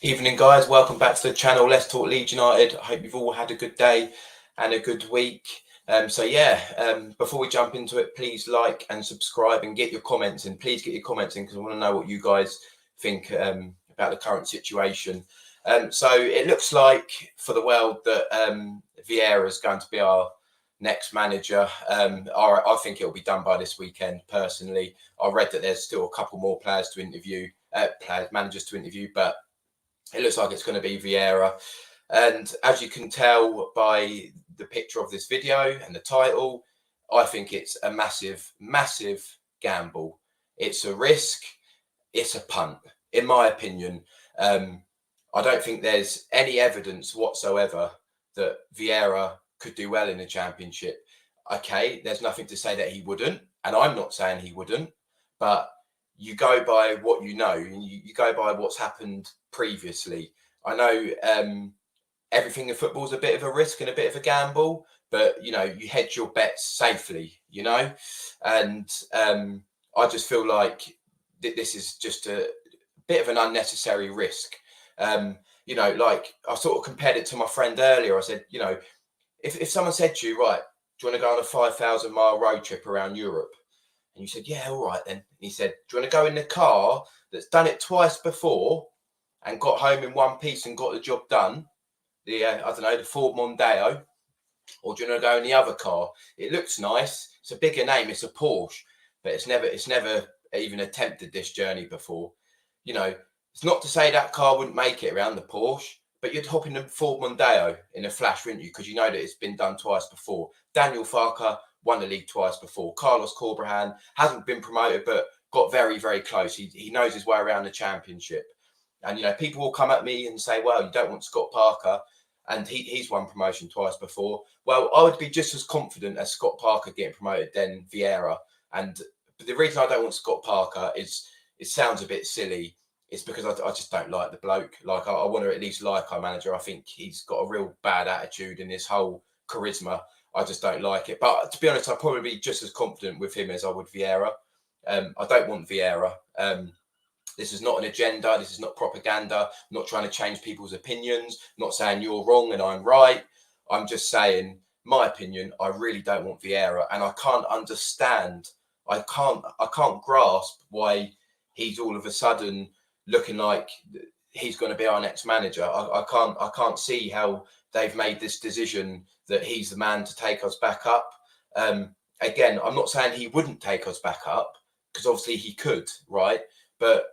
Evening, guys. Welcome back to the channel. Let's talk Leeds United. I hope you've all had a good day and a good week. Before we jump into it, please like and subscribe and get your comments in. Please get your comments in because I want to know what you guys think about the current situation. So it looks like for the world that Vieira is going to be our next manager. I think it'll be done by this weekend. Personally, I read that there's still a couple more players to interview, managers to interview, but it looks like it's going to be Vieira. And as you can tell by the picture of this video and the title, I think it's a massive, massive gamble. It's a risk. It's a punt, in my opinion. I don't think there's any evidence whatsoever that Vieira could do well in the Championship. Okay, there's nothing to say that he wouldn't, and I'm not saying he wouldn't, but you go by what you know, and you go by what's happened previously. I know everything in football is a bit of a risk and a bit of a gamble, but you hedge your bets safely, and I just feel like this is just a bit of an unnecessary risk. Like I sort of compared it to my friend earlier. I said, if someone said to you, right, do you want to go on a 5,000-mile road trip around Europe? And you said, yeah, all right then. And he said, do you want to go in the car that's done it twice before and got home in one piece and got the job done? The Ford Mondeo. Or do you want to go in the other car? It looks nice. It's a bigger name. It's a Porsche, but it's never even attempted this journey before. It's not to say that car wouldn't make it around the Porsche, but you'd hop in the Ford Mondeo in a flash, wouldn't you? Because you know that it's been done twice before. Daniel Farke won the league twice before. Carlos Corberán hasn't been promoted, but got very, very close. He knows his way around the Championship. And, people will come at me and say, well, you don't want Scott Parker, and he's won promotion twice before. Well, I would be just as confident as Scott Parker getting promoted than Vieira. And the reason I don't want Scott Parker is it sounds a bit silly. It's because I just don't like the bloke. Like, I want to at least like our manager. I think he's got a real bad attitude and his whole charisma. I just don't like it. But to be honest, I'd probably be just as confident with him as I would Vieira. I don't want Vieira. This is not an agenda. This is not propaganda. I'm not trying to change people's opinions. I'm not saying you're wrong and I'm right. I'm just saying, my opinion, I really don't want Vieira. And I can't understand. I can't grasp why he's all of a sudden looking like he's going to be our next manager. I can't see how they've made this decision that he's the man to take us back up. Again, I'm not saying he wouldn't take us back up, because obviously he could, right? But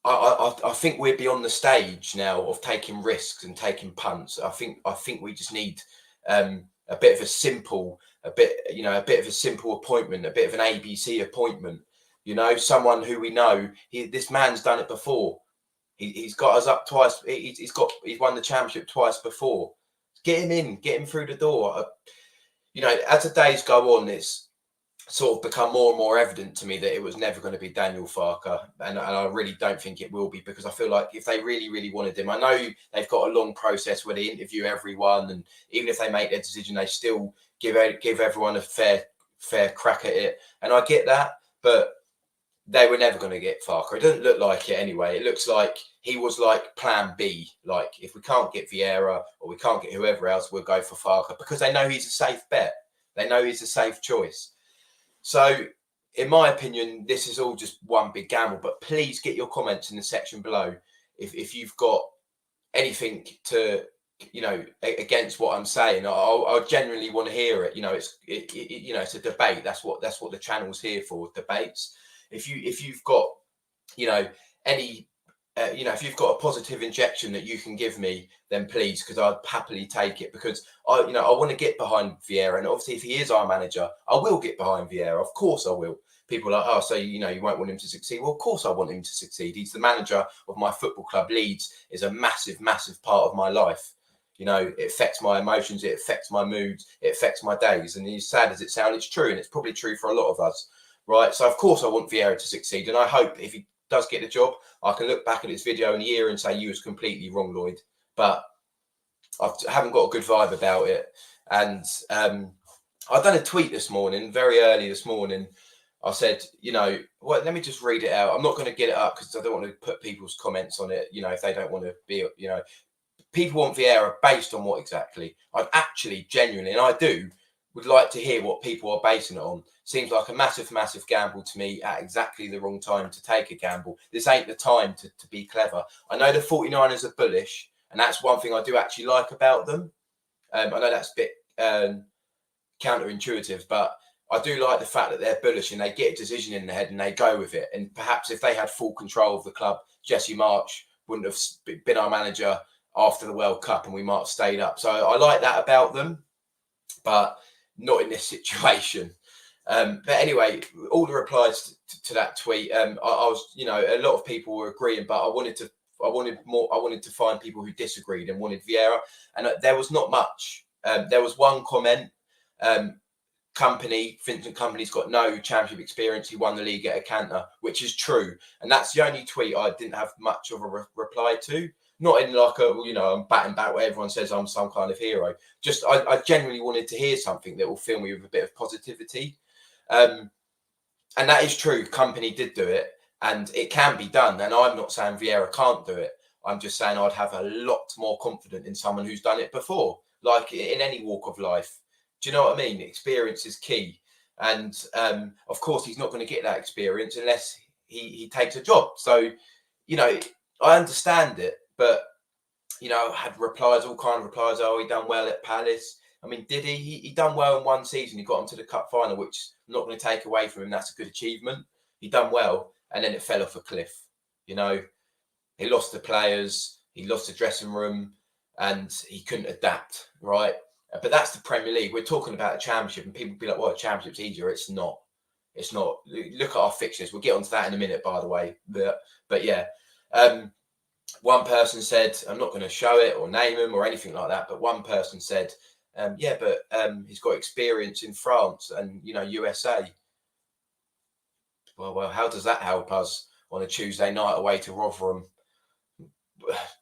I think we're beyond the stage now of taking risks and taking punts. I think we just need a bit of a simple appointment, a bit of an ABC appointment. Someone who we know. This man's done it before. He's got us up twice. He's won the Championship twice before. Get him in. Get him through the door. As the days go on, it's sort of become more and more evident to me that it was never going to be Daniel Farke, and I really don't think it will be, because I feel like if they really, really wanted him, I know they've got a long process where they interview everyone, and even if they make their decision, they still give everyone a fair crack at it, and I get that, but they were never going to get Farke. It doesn't look like it anyway. It looks like he was like plan B. Like, if we can't get Vieira or we can't get whoever else, we'll go for Farke, because they know he's a safe bet. They know he's a safe choice. So, in my opinion, this is all just one big gamble. But please get your comments in the section below if you've got anything to, against what I'm saying. I genuinely want to hear it. It's a debate. That's what the channel's here for, debates. If you've got, any. If you've got a positive injection that you can give me, then please, because I'd happily take it, because I want to get behind Vieira, and obviously if he is our manager, I will get behind Vieira. Of course I will. People are like, oh, so you won't want him to succeed. Well, of course I want him to succeed. He's the manager of my football club. Leeds is a massive, massive part of my life. It affects my emotions, it affects my moods, it affects my days. And as sad as it sounds, it's true, and it's probably true for a lot of us, right? So of course I want Vieira to succeed, and I hope if he does get the job, I can look back at this video in a year and say you was completely wrong, Lloyd. But I haven't got a good vibe about it. And I've done a tweet this morning, very early this morning. I said, well, let me just read it out. I'm not going to get it up because I don't want to put people's comments on it. If they don't want to be, people want Vieira based on what exactly? I'd actually genuinely, and I do, would like to hear what people are basing it on. Seems like a massive, massive gamble to me at exactly the wrong time to take a gamble. This ain't the time to be clever. I know the 49ers are bullish, and that's one thing I do actually like about them. I know that's a bit counterintuitive, but I do like the fact that they're bullish and they get a decision in their head and they go with it. And perhaps if they had full control of the club, Jesse March wouldn't have been our manager after the World Cup and we might have stayed up. So I like that about them, but not in this situation. But anyway, all the replies to that tweet, I was, a lot of people were agreeing, but I wanted to find people who disagreed and wanted Vieira, and there was not much. There was one comment. Vincent Kompany's got no championship experience. He won the league at a canter, which is true, and that's the only tweet I didn't have much of a reply to. Not in like I'm batting back where everyone says I'm some kind of hero. Just I genuinely wanted to hear something that will fill me with a bit of positivity. And that is true. Kompany did do it, and it can be done. And I'm not saying Vieira can't do it. I'm just saying I'd have a lot more confidence in someone who's done it before, like in any walk of life. Do you know what I mean? Experience is key. And of course, he's not going to get that experience unless he takes a job. So, I understand it. But, I had replies, all kind of replies. Oh, he done well at Palace. I mean, did he? He done well in one season. He got him to the cup final, which I'm not going to take away from him. That's a good achievement. He done well, and then it fell off a cliff. He lost the players, he lost the dressing room, and he couldn't adapt, right? But that's the Premier League. We're talking about a championship, and people be like, well, a championship's easier. It's not. It's not. Look at our fixtures. We'll get onto that in a minute, by the way. But yeah. One person said, I'm not going to show it or name him or anything like that, but one person said, he's got experience in France and, USA. Well, how does that help us on a Tuesday night away to Rotherham?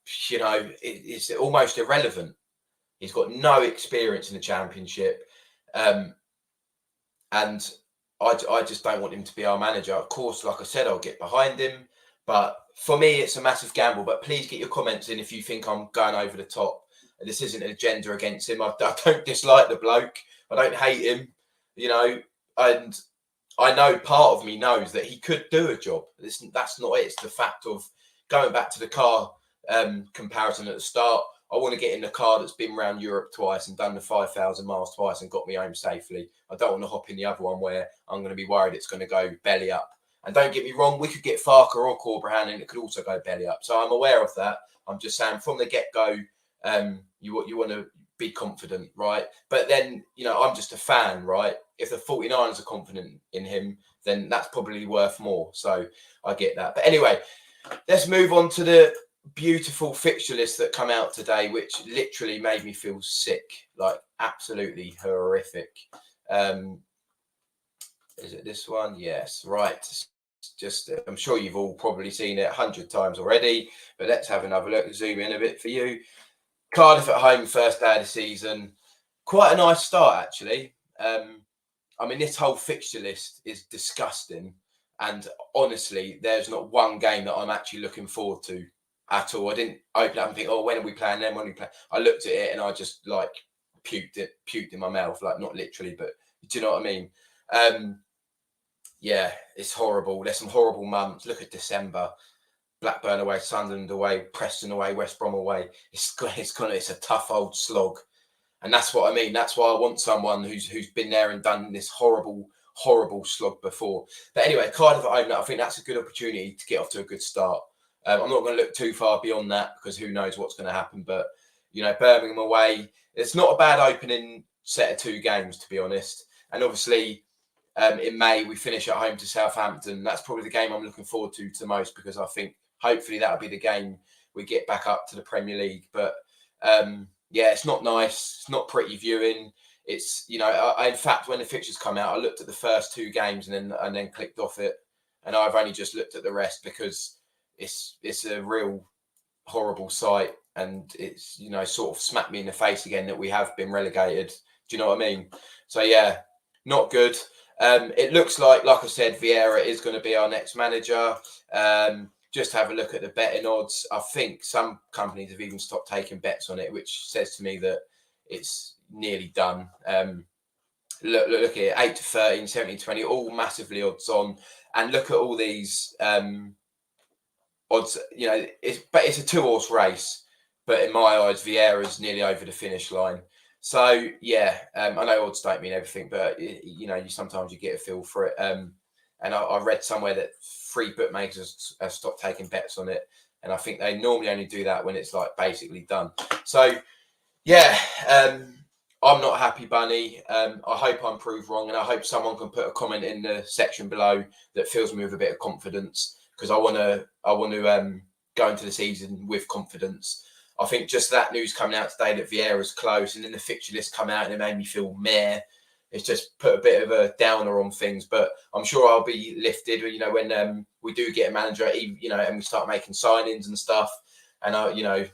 It's almost irrelevant. He's got no experience in the Championship. And I just don't want him to be our manager. Of course, like I said, I'll get behind him. But for me, it's a massive gamble. But please get your comments in if you think I'm going over the top. This isn't an agenda against him. I don't dislike the bloke. I don't hate him, and I know part of me knows that he could do a job. That's not it. It's the fact of going back to the car comparison at the start. I want to get in the car that's been around Europe twice and done the 5,000 miles twice and got me home safely. I don't want to hop in the other one where I'm going to be worried it's going to go belly up. And don't get me wrong, we could get Farker or Corberhan and it could also go belly up. So I'm aware of that. I'm just saying from the get-go, you want to be confident, right? But then, I'm just a fan, right? If the 49ers are confident in him, then that's probably worth more. So I get that. But anyway, let's move on to the beautiful fixture list that come out today, which literally made me feel sick, like absolutely horrific. Is it this one? Yes, right. Just, I'm sure you've all probably seen it 100 times already, but let's have another look, zoom in a bit for you. Cardiff at home, first day of the season. Quite a nice start, actually. This whole fixture list is disgusting. And honestly, there's not one game that I'm actually looking forward to at all. I didn't open up and think, when are we playing them? When are we playing? I looked at it and I just puked in my mouth, like not literally, but do you know what I mean? Yeah, it's horrible. There's some horrible months. Look at December. Blackburn away, Sunderland away, Preston away, West Brom away. It's a tough old slog. And that's what I mean. That's why I want someone who's been there and done this horrible, horrible slog before. But anyway, Cardiff at home, I think that's a good opportunity to get off to a good start. I'm not going to look too far beyond that because who knows what's going to happen. But, Birmingham away, it's not a bad opening set of two games, to be honest. And obviously, in May, we finish at home to Southampton. That's probably the game I'm looking forward to most because I think hopefully that'll be the game we get back up to the Premier League. But it's not nice. It's not pretty viewing. It's, in fact, when the fixtures come out, I looked at the first two games and then clicked off it. And I've only just looked at the rest because it's a real horrible sight. And it's, sort of smacked me in the face again that we have been relegated. Do you know what I mean? So, yeah, not good. It looks like I said, Vieira is going to be our next manager. Just have a look at the betting odds. I think some companies have even stopped taking bets on it, which says to me that it's nearly done. Look at it, 8 to 13, 17 to 20, all massively odds on. And look at all these odds. You know, it's a 2-horse race, but in my eyes, Vieira's nearly over the finish line. So yeah, I know odds don't mean everything, but you know, sometimes you get a feel for it. And I read somewhere that 3 bookmakers have stopped taking bets on it, and I think they normally only do that when it's like basically done. So yeah, I'm not happy, Bunny. I hope I'm proved wrong, and I hope someone can put a comment in the section below that fills me with a bit of confidence, because I want to go into the season with confidence. I think just that news coming out today that Vieira's close, and then the fixture list come out, and it made me feel meh. It's just put a bit of a downer on things, but I'm sure I'll be lifted. You know, when we do get a manager, you know, and we start making signings and stuff, and you know,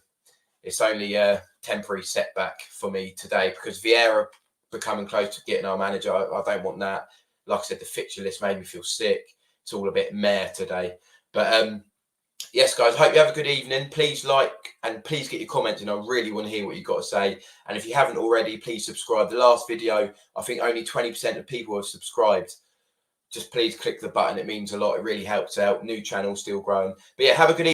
it's only a temporary setback for me today, because Vieira becoming close to getting our manager, I don't want that. Like I said, the fixture list made me feel sick. It's all a bit meh today, but yes, guys, hope you have a good evening. Please like and please get your comments in. I really want to hear what you've got to say. And if you haven't already, please subscribe. The last video, I think only 20% of people have subscribed. Just please click the button. It means a lot. It really helps out. New channel, still growing. But yeah, have a good evening.